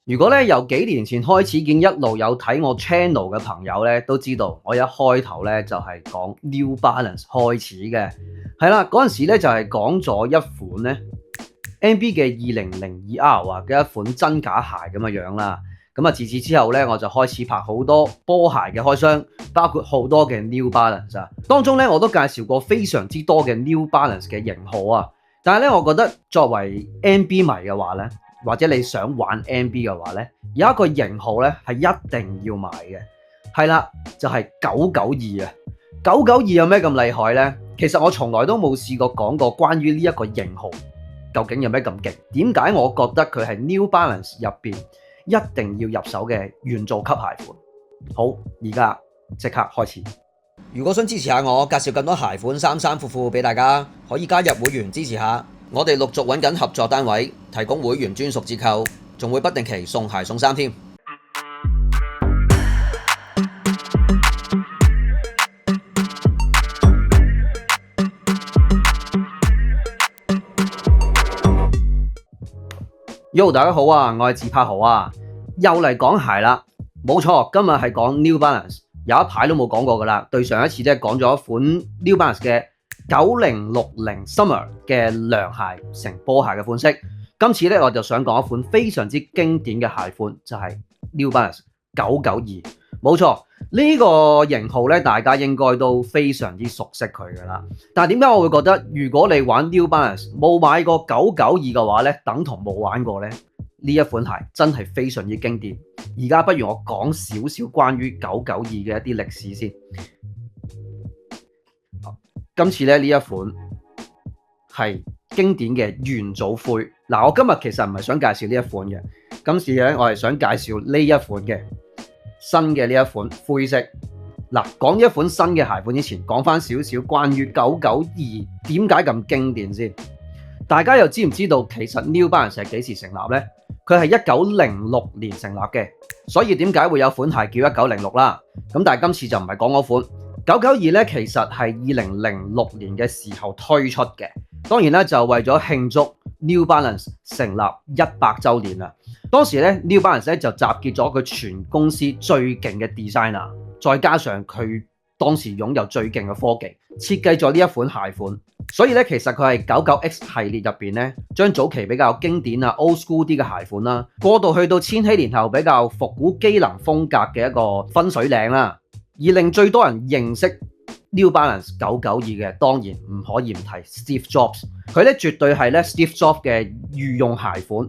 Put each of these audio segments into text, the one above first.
如果咧由幾年前開始已經一路有睇我 channel 嘅朋友咧，都知道我一開頭咧就係講 New Balance 開始嘅，係啦，嗰陣時咧就係講咗一款咧 NB 嘅2002R 啊嘅一款真假鞋咁嘅樣啦。咁啊，自此之後咧，我就開始拍好多波鞋嘅開箱，包括好多嘅 New Balance 啊。當中咧我都介紹過非常之多嘅 New Balance 嘅型號啊。但係咧，我覺得作為 NB 迷嘅話咧，或者你想玩 NB 嘅話咧，有一個型號咧係一定要買嘅，係啦，就係992啊。992有咩咁厲害咧？其實我從來都冇試過講過關於呢一個型號究竟有咩咁勁。點解我覺得佢係 New Balance 入邊一定要入手嘅元祖級鞋款？好，而家即刻開始。如果想支持下我，介紹更多鞋款衫褲褲俾大家，可以加入會員支持下。我哋陸續揾緊合作單位，提供會員專屬折扣，仲會不定期送鞋送衫添。Yo， 大家好啊，我係自拍豪啊，又嚟講鞋啦。冇錯，今日係講 New Balance， 有一排都冇講過噶啦。對上一次咧講咗一款 New Balance 嘅9060 Summer 嘅涼鞋成波鞋嘅款式。今次咧我就想講一款非常之經典嘅鞋款，就係 New Balance 992。冇錯，呢個型號咧大家應該都非常之熟悉佢噶啦。但係點解我會覺得如果你玩 New Balance 冇買過992嘅話咧，等同冇玩過咧？呢一款鞋真係非常之經典。而家不如我講少少關於992嘅一啲歷史先。今次咧呢一款係經典嘅元祖灰。嗱，我今日其實唔係想介紹呢一款嘅，今次咧我係想介紹呢一款嘅新嘅呢一款灰色。嗱，講呢一款新嘅鞋款之前，講翻少少關於992點解咁經典先。大家又知唔知道其實 New Balance 係幾時成立呢？佢係1906年成立嘅，所以點解會有款鞋叫1906啦？咁但係今次就唔係講嗰款992咧，其實係2006年嘅時候推出嘅。當然咧就為咗慶祝 New Balance 成立100週年啦。當時咧 New Balance 咧就集結咗佢全公司最勁嘅 designer， 再加上佢當時擁有最勁嘅科技，設計咗呢一款鞋款。所以咧，其實佢係 99X 系列入邊咧，將早期比較經典啊 old school 啲嘅鞋款啦，過渡去到千禧年後比較復古機能風格嘅一個分水嶺啦。而令最多人認識 New Balance 992嘅，當然唔可以唔提 Steve Jobs。佢咧絕對係咧 Steve Jobs 嘅御用鞋款。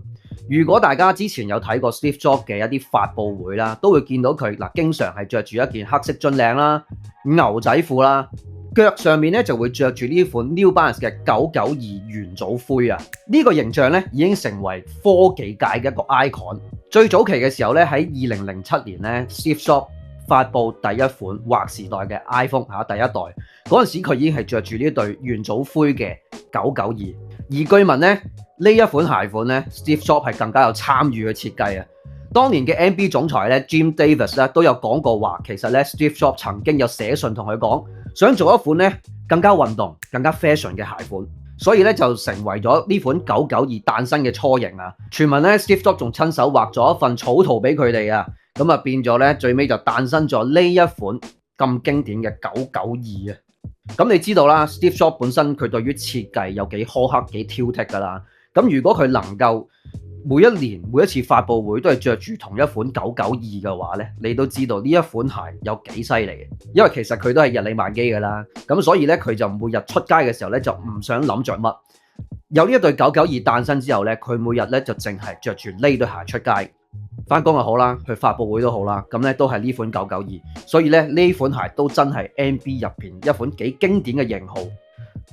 如果大家之前有睇過 Steve Jobs 嘅一啲發佈會啦，都會見到佢嗱，經常係着住一件黑色樽領啦、牛仔褲啦。腳上面咧就會着住呢款 New Balance 嘅992元祖灰啊！呢個形象咧已經成為科技界嘅一個 icon。最早期嘅時候咧，喺2007年咧 ，Steve Jobs 發布第一款劃時代嘅 iPhone 第一代嗰陣時，佢已經係着住呢對元祖灰嘅992。而據聞咧，呢一款鞋款咧 ，Steve Jobs 係更加有參與嘅設計啊！當年嘅 NB 總裁咧 Jim Davis 咧都有講過話，其實咧 Steve Jobs 曾經有寫信同佢講，想做一款咧更加運動、更加 fashion 嘅鞋款，所以咧就成為咗呢款992誕生嘅雛形啊！傳聞咧 Steve Jobs 仲親手畫咗一份草圖俾佢哋啊，咁啊變咗咧最尾就誕生咗呢一款咁經典嘅992啊！咁你知道啦 ，Steve Jobs 本身佢對於設計有幾苛刻、幾挑剔噶啦，咁如果佢能夠每一年每一次發佈會都係着住同一款992嘅話咧，你都知道呢一款鞋有幾犀利嘅，因為其實佢都係日理萬機噶啦，咁所以咧佢就每日出街嘅時候咧就唔想諗着乜。有呢一對992誕生之後咧，佢每日咧就淨係着住呢對鞋出街，翻工又好啦，去發佈會都好啦，咁咧都係呢款992，所以咧呢款鞋都真係 NB 入邊一款幾經典嘅型號。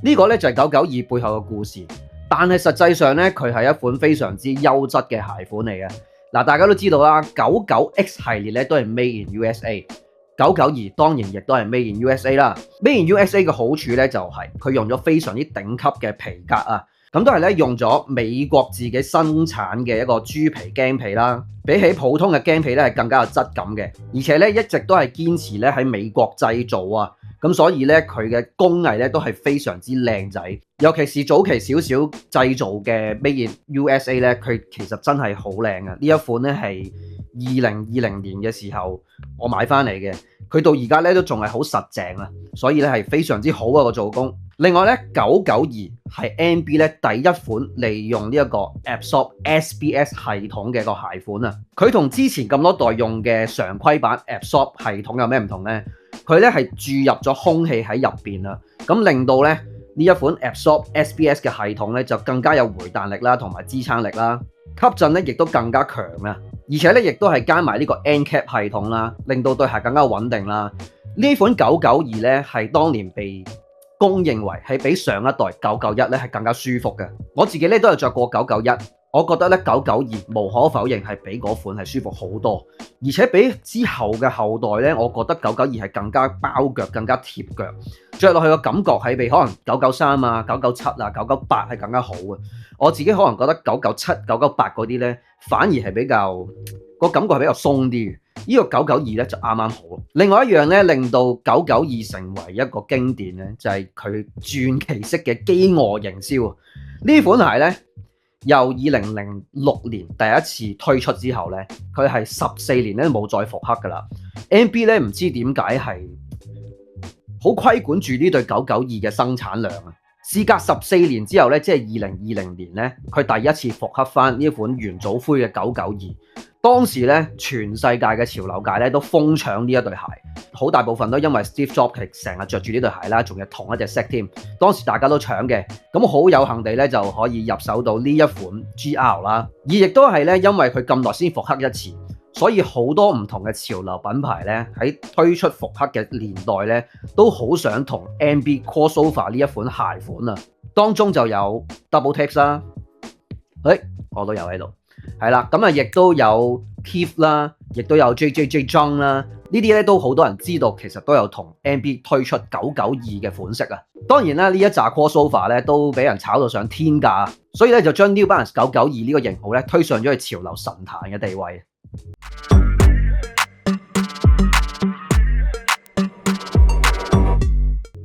呢個咧就係992背後嘅故事。但係實際上咧，佢係一款非常之優質嘅鞋款嚟嘅。嗱，大家都知道啦，99X 系列咧都係 Made in USA，992當然亦都係 Made in USA 啦。Made in USA 嘅好處咧就係佢用咗非常之頂級嘅皮革啊，咁都係咧用咗美國自己生產嘅一個豬皮驚皮啦，比起普通嘅驚皮咧係更加有質感嘅，而且咧一直都係堅持咧喺美國製造啊。咁所以咧佢嘅工藝咧都係非常之靚仔，尤其是早期少少製造嘅 Made in USA 咧，佢其實真係好靚啊！呢一款咧係2020年嘅時候我買翻嚟嘅，佢到而家咧都仲係好實淨啊，所以咧係非常之好啊個做工。另外咧992係 NB 咧第一款利用呢一個 Absorb SBS 系統嘅個鞋款啊，佢同之前咁多代用嘅常規版 Absorb 系統有咩唔同呢？佢咧係注入咗空氣喺入邊啦，咁令到咧呢一款 Absorb SBS 嘅系統咧就更加有回彈力啦，同埋支撐力啦，吸震咧亦都更加強啊，而且咧亦都係加埋呢個 N-Cap 系統啦，令到對鞋更加穩定啦。呢款992咧係當年被公認為係比上一代991咧係更加舒服嘅。我自己咧都有着過991，我覺得咧992無可否認係比嗰款係舒服好多，而且比之後嘅後代咧，我覺得992係更加包腳、更加貼腳，着落去個感覺係比可能993啊、997啊、998係更加好嘅。我自己可能覺得997、998嗰啲咧，反而係比較個感覺係比較鬆啲嘅。呢個992咧就啱啱好。另外一樣咧，令到992成為一個經典咧，就係佢傳奇式嘅飢餓營銷。呢款鞋咧，由2006年第一次推出之後咧，佢係14年咧冇再復刻噶啦。NB 咧唔知點解係好規管住呢對992嘅生產量啊。事隔14年之後咧，即係2020年咧，佢第一次復刻翻呢一款元祖灰嘅992。當時咧，全世界嘅潮流界咧都瘋搶呢一對鞋，好大部分都因為 Steve Jobs 成日着住呢對鞋啦，仲有同一隻 set 添。當時大家都搶嘅，咁好有幸地咧就可以入手到呢一款 GR 啦。而亦都係咧，因為佢咁耐先復刻一次，所以好多唔同嘅潮流品牌咧喺推出復刻嘅年代咧，都好想同 NB crossover 呢一款鞋款啊。當中就有 Double Text 啦，我都有喺度。係啦，咁啊，亦都有 Keith 啦，亦都有 JJJ Jung 啦，呢啲咧都好多人知道，其實都有同 NB 推出992嘅款式啊。當然啦，呢一紮 crossover 咧都俾人炒到上天價，所以咧就將 New Balance 992呢個型號咧推上咗去潮流神壇嘅地位。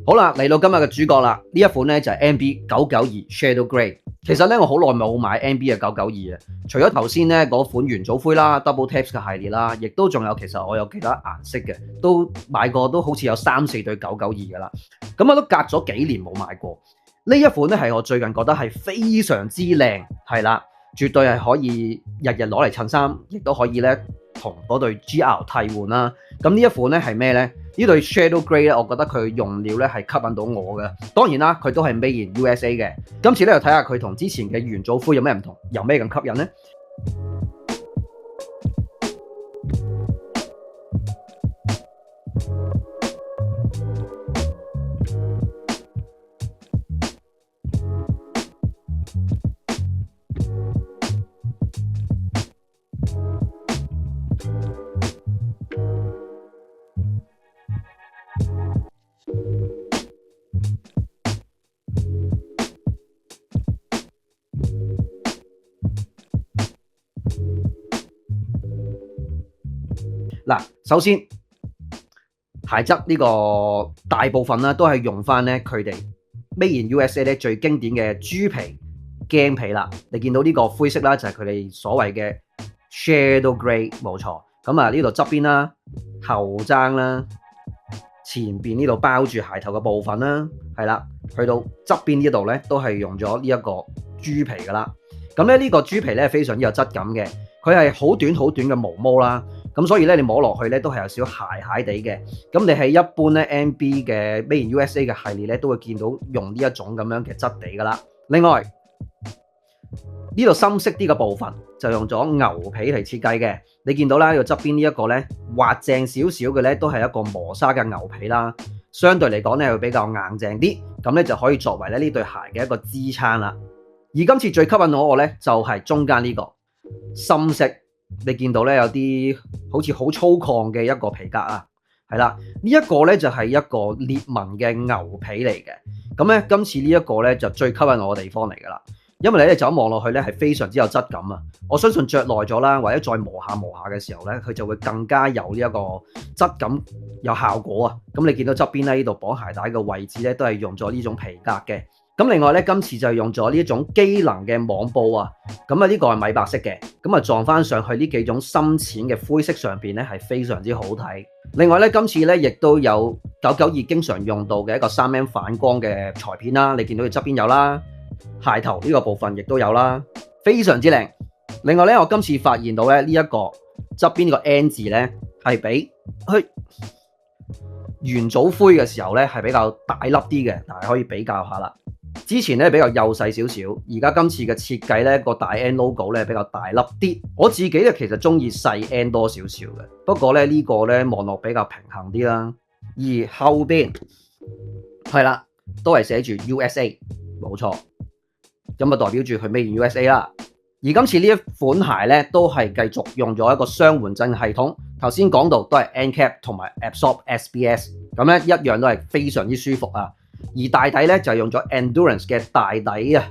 好啦，嚟到今日嘅主角啦，呢一款咧就係 NB 992 Shadow Grey。其實咧，我好耐冇買 NB 嘅992啊，除咗頭先咧嗰款元祖灰啦、Double Taps 嘅系列啦，亦都仲有其實我有其他顏色嘅，都買過，都好似有3-4對992噶啦。咁我都隔咗幾年冇買過。呢一款咧係我最近覺得係非常之靚，係啦，絕對係可以日日攞嚟襯衫，亦都可以咧同嗰對 GR 替換啦。咁呢一款咧係咩咧？呢對 Shadow Grey 咧，我覺得佢用料咧係吸引到我嘅。當然啦，佢都係 Made in USA 嘅。今次咧就睇下佢同之前嘅元祖灰有咩唔同，有咩咁吸引呢？嗱，首先鞋質呢個大部分啦，都係用翻咧佢哋 Made in USA 咧最經典嘅豬皮鏡皮啦。你見到呢個灰色啦，就係佢哋所謂嘅 Shadow Grey， 冇錯。咁啊呢度側邊啦、後踭啦、前邊呢度包住鞋頭嘅部分啦，係啦，去到側邊呢度咧都係用咗呢一個豬皮噶啦。咁咧呢個豬皮咧非常之有質感嘅，佢係好短好短嘅毛毛啦。咁所以咧，你摸落去咧都係有少少鞋鞋地嘅。咁你喺一般咧 NB 嘅 Made in USA 嘅系列咧，都會見到用呢一種咁樣嘅質地噶啦。另外呢度深色啲嘅部分就用咗牛皮嚟設計嘅。你見到啦，呢度側邊呢一個咧滑淨少少嘅咧，都係一個磨砂嘅牛皮啦。相對嚟講咧，會比較硬淨啲。咁咧就可以作為咧呢對鞋嘅一個支撐啦。而今次最吸引到我咧，就係中間呢個深色。你見到咧有啲好似好粗獷嘅一個皮革啊，係啦，呢一個咧就係一個裂紋嘅牛皮嚟嘅。咁咧今次呢一個咧就最吸引我嘅地方嚟噶啦。因為你就咁望落去咧係非常之有質感啊！我相信着耐咗啦，或者再磨下嘅時候咧，佢就會更加有呢一個質感，有效果啊！咁你見到側邊咧呢度綁鞋帶嘅位置咧，都係用咗呢種皮革嘅。咁另外咧，今次就用咗呢一種機能嘅網布啊，咁啊呢個係米白色嘅，咁啊撞翻上去呢幾種深淺嘅灰色上邊咧係非常之好睇。另外咧，今次咧亦都有992經常用到嘅一個3M 反光嘅裁片啦，你見到佢側邊有啦，鞋頭呢個部分亦都有啦，非常之靚。另外咧，我今次發現到咧呢一個側邊個 N 字咧係比去元祖灰嘅時候咧係比較大粒啲嘅，大家可以比較下啦。之前咧比較幼細少少，而家今次嘅設計咧個大 N logo 咧比較大粒啲。我自己咧其實中意細 N 多少少嘅，不過咧呢個咧望落比較平衡啲啦。而後邊係啦，都係寫住 USA， 冇錯，咁啊代表住佢 Made in USA 啦。而今次呢一款鞋咧都係繼續用咗一個雙緩震系統，頭先講到都係 NCAP 同埋 Absorb SBS， 咁咧一樣都係非常之舒服啊。而大底咧就用咗 Endurance 嘅大底啊，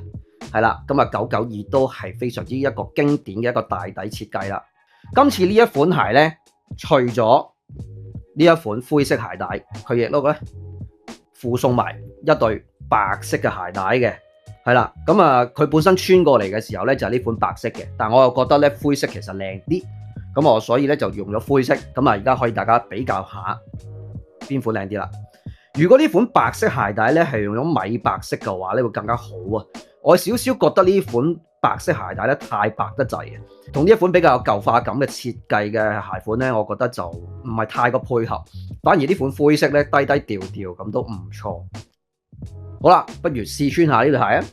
係啦，咁啊992都係非常之一個經典嘅一個大底設計啦。今次呢一款鞋咧，除咗呢一款灰色鞋帶，佢亦都咧附送埋一對白色嘅鞋帶嘅，係啦，咁啊佢本身穿過嚟嘅時候咧就係呢款白色嘅，但我又覺得咧灰色其實靚啲，咁我所以咧就用咗灰色，咁啊而家可以大家比較下邊款靚啲啦。如果呢款白色鞋帶咧係用咗米白色嘅話咧，會更加好啊！我少少覺得呢款白色鞋帶咧太白得滯啊，同呢一款比較有舊化感嘅設計嘅鞋款咧，我覺得就唔係太過配合。反而呢款灰色咧低低調調咁都唔錯。好啦，不如試穿下呢對鞋啊！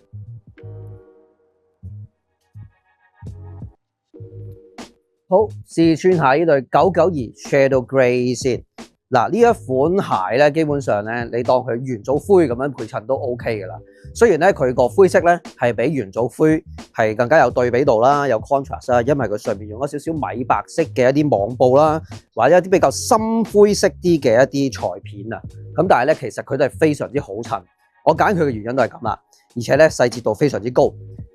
好，試穿下呢對992 Shadow Grey 先。嗱，呢一款鞋咧，基本上咧，你當佢元祖灰咁樣配襯都 OK 嘅啦。雖然咧佢個灰色咧係比元祖灰係更加有對比度啦，有 contrast 啦，因為佢上面用咗少少米白色嘅一啲網布啦，或者一啲比較深灰色啲嘅一啲裁片啊。咁但係咧，其實佢都係非常之好襯。我揀佢嘅原因都係咁啦，而且咧細緻度非常之高。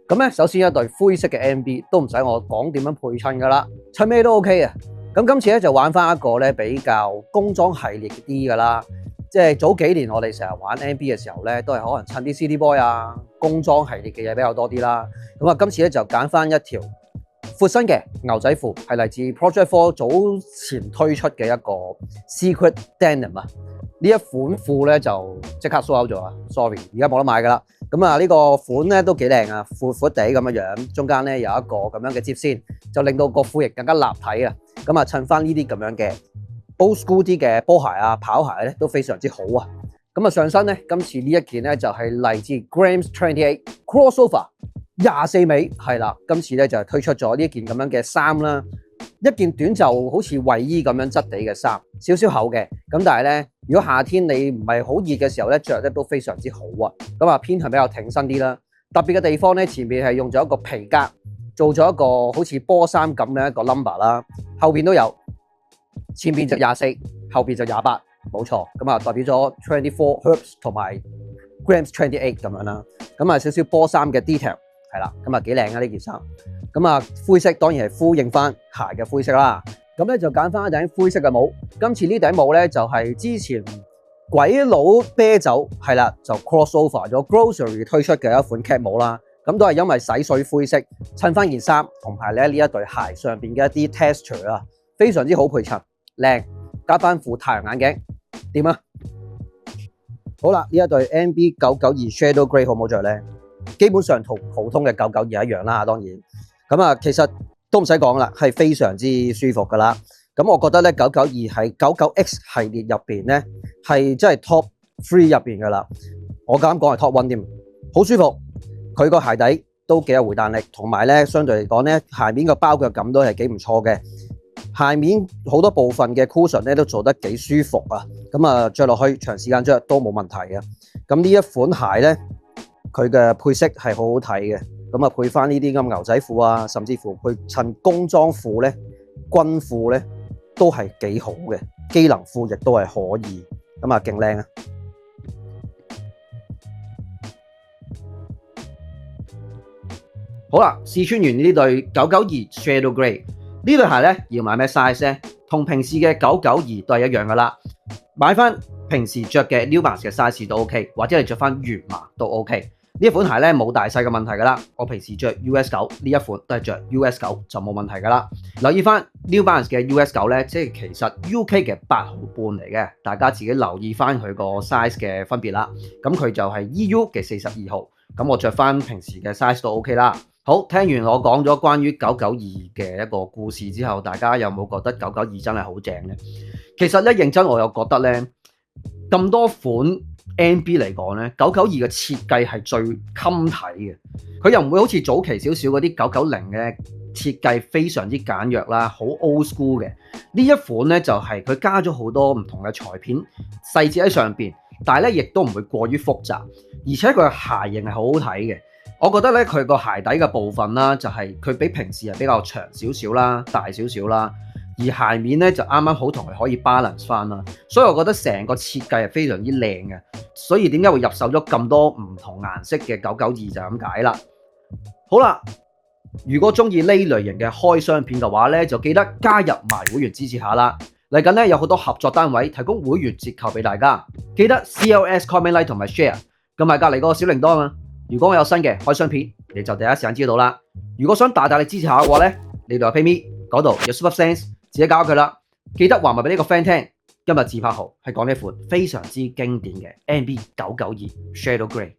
咁咧，首先一對灰色嘅 MB 都唔使我講點樣配襯噶啦，襯咩都 OK 嘅。咁今次咧就玩翻一個咧比較工裝系列啲噶啦，即係早幾年我哋成日玩 NB 嘅時候咧，都係可能襯啲 CD Boy 啊，工裝系列嘅嘢比較多啲啦。咁啊，今次咧就揀翻一條闊身嘅牛仔褲，係嚟自 Project 4早前推出嘅一個 Secret Denim 啊。呢一款褲咧就即刻 sold out 咗啊 ，sorry， 而家冇得買噶啦。咁啊，呢個款咧都幾靚啊，闊闊地咁樣樣，中間咧有一個咁樣嘅接線，就令到個褲型更加立體啊。咁啊，襯翻呢啲咁樣嘅 old school 啲嘅波鞋啊、跑鞋咧都非常之好啊。咁啊，上身咧今次呢一件咧就係嚟自 Grams 28 Crossover 24尾，係啦。今次咧就推出咗呢一件咁樣嘅衫啦，一件短袖好似衛衣咁樣質地嘅衫，少少厚嘅。咁但係咧，如果夏天你唔係好熱嘅時候咧，着得都非常之好啊。咁啊，偏向比較挺身啲啦。特別嘅地方咧，前面係用咗一個皮革，做咗一個好似波衫咁嘅一個 number 啦，後邊都有，前邊就24，後邊就28，冇錯。咁啊，代表咗24 Herbs 同埋 Grams 28咁樣啦。咁啊，少少波衫嘅 detail 係啦，咁啊幾靚啊呢件衫。咁啊，灰色當然係呼應翻鞋嘅灰色啦。咁咧就揀翻一頂灰色嘅帽。今次呢頂帽咧就係之前鬼佬啤酒係啦，就 crossover 咗 Grocery 推出嘅一款 cap 帽啦。咁都係因為洗水灰色襯翻件衫，同埋咧呢一對鞋上邊嘅一啲 texture 啊，非常之好配襯，靚，加翻副太陽眼鏡，點啊？好啦，呢一對 NB 992 Shadow Grey 好唔好着咧？基本上同普通嘅992一樣啦，當然。咁啊，其實都唔使講啦，係非常之舒服噶啦。咁我覺得咧992喺 99X 系列入邊咧，係真係 top 3入邊噶啦。我敢講係 top 1添，好舒服。佢個鞋底都幾有回彈力，同埋咧相對嚟講咧，鞋面個包腳感都係幾唔錯嘅。鞋面好多部分嘅 cushion 咧都做得幾舒服啊。咁啊，着落去長時間着都冇問題嘅。咁呢一款鞋咧，佢嘅配色係好好睇嘅。咁啊，配翻呢啲咁牛仔褲啊，甚至乎配襯工裝褲咧、軍褲咧，都係幾好嘅。機能褲亦都係可以，咁啊勁靚啊！好啦，試穿完呢對992 Shadow Grey 呢對鞋咧，要買咩 size 咧？同平時嘅992都係一樣噶啦，買翻平時着嘅 New Balance 嘅 size 都 OK， 或者你着翻原碼都 OK。呢款鞋咧冇大細嘅問題噶啦，我平時着 US9 呢一款都係着 US9 就冇問題噶啦。留意翻 New Balance 嘅 US9 咧，即係其實 UK 嘅8號半嚟嘅，大家自己留意翻佢個 size 嘅分別啦。咁佢就係 EU 嘅42號，咁我着翻平時嘅 size 都 OK 啦。好，聽完我講咗關於992嘅一個故事之後，大家有冇覺得992真係好正呢？其實咧認真我又覺得咧，咁多款 NB 嚟講咧，992嘅設計係最襟睇嘅。佢又唔會好似早期少少嗰啲990嘅設計非常之簡約啦，好 old school 嘅。呢一款咧就係佢加咗好多唔同嘅裁片細節喺上邊，但係咧亦都唔會過於複雜，而且佢嘅鞋型係好好睇嘅。我覺得咧佢個鞋底嘅部分啦，就係佢比平時係比較長少少啦，大少少啦。而鞋面咧就啱啱好同佢可以 balance 翻啦，所以我覺得成個設計係非常之靚嘅，所以點解會入手咗咁多唔同顏色嘅992就咁解啦。好啦，如果中意呢類型嘅開箱片嘅話咧，就記得加入埋會員支持下啦。嚟緊咧有好多合作單位提供會員折扣俾大家，記得 CLS comment like 同埋 share， 撳埋隔離嗰個小鈴鐺啊！如果我有新嘅開箱片，你就第一時間知道啦。如果想大力支持下嘅話咧，你度有 PayMe 嗰度有 Super Sense。自己搞佢啦，記得話埋俾呢個 friend 聽。今日自拍號係講呢款非常之經典嘅 NB 992 Shadow Grey。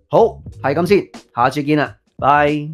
好，係咁先，下次見啦，拜。